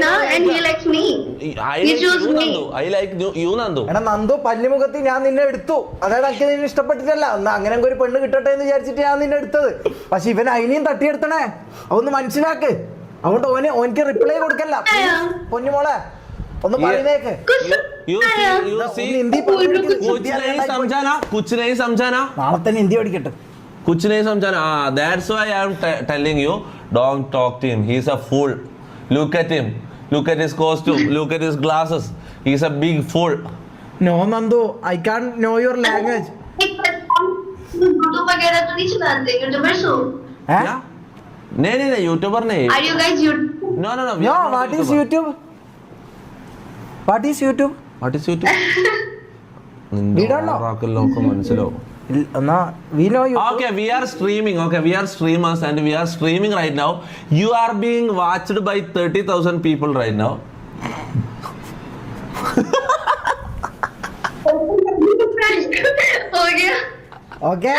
now, and he likes me. He chose me. I like you, Nandu. എടാ നന്ദു പല്ലിമുഖത്ത് ഞാൻ നിന്നെ എടുത്തു, അതായത് എനിക്ക് നിന്നെ ഇഷ്ടപ്പെട്ടിട്ടല്ല, എന്നാ അങ്ങനെ ഒരു പെണ്ണ് കിട്ടട്ടെ എന്ന് വിചാരിച്ചിട്ട് ഞാൻ നിന്നെ എടുത്തത്. പക്ഷെ ഇവൻ അതിനെയും തട്ടിയെടുത്തണേ, അതൊന്ന് മനസ്സിലാക്ക്. അതുകൊണ്ട് ഓനക്ക് റിപ്ലൈ കൊടുക്കല്ല. പൊന്നുമോളെ ഒന്ന് പറയുന്നേക്ക്. You see, कुछ नहीं समझाना. നാളെ തന്നെ ഹിന്ദി പഠിക്കട്ടെ. कुछ नहीं समझाना. That's why I am telling you, don't talk to him. He's a fool. Look at him. Look at his costume. Look at his glasses. He's a big fool. No Nandu, I can't know your language. YouTube वगैरह तो नहीं चलाते, YouTubers हो? Yeah? नहीं, YouTuber नहीं. Are you guys YouTube? No. No, what is YouTube? What is YouTube? What is YouTube? We don't know. We know YouTube. Okay, we are streaming. Okay, we are streamers and we are streaming right now. You are being watched by 30,000 people right now. हो गया. Okay?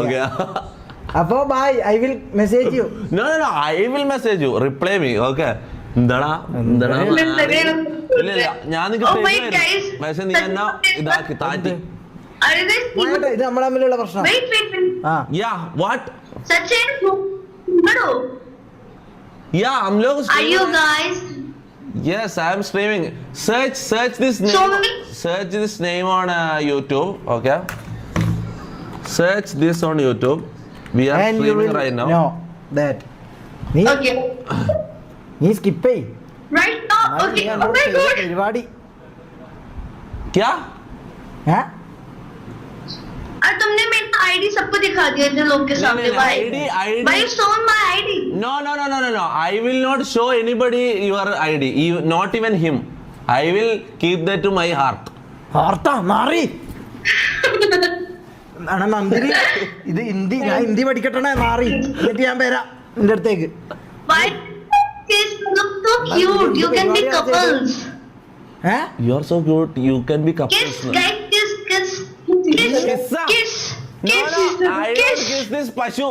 Okay. Appo bye, I will message you. No, I will message you. Reply me. Okay. എന്താടാ ഞാൻ പക്ഷെ നീ എന്നാ ഇതാക്കി താറ്റി. ഇത് നമ്മളെ തമ്മിലുള്ള പ്രശ്നം. Yeah, what? Sachin, Yeah, हम लोग are you guys? Yes, I am streaming. Search this name. Search this name on YouTube. Okay. Search this on YouTube. We are And you streaming will right now. know that. Okay. നീ skip ചെയ്. Right now. Okay. Oh my God. പരിപാടി. क्या? और तुमने मेरा ID सबको दिखा दिया जो लोग के सामने. ID. Why you shown my ID? No. I will not show anybody your ID. Not even him. I will keep that to my heart. ഹാർട്ടാ മാറി. അണ നന്ദിനി ഇത് ഞാൻ ഹിന്ദി പഠിക്കട്ടെ മാറി. എന്നിട്ട് ഞാൻ വരാം നിന്റെ അടുത്തേക്ക്. Why? Kiss look so cute. You can be couples. You are so cute. You can be couples. Kiss, guys. Kiss. Kiss. Kiss. No, I don't kiss this pashu.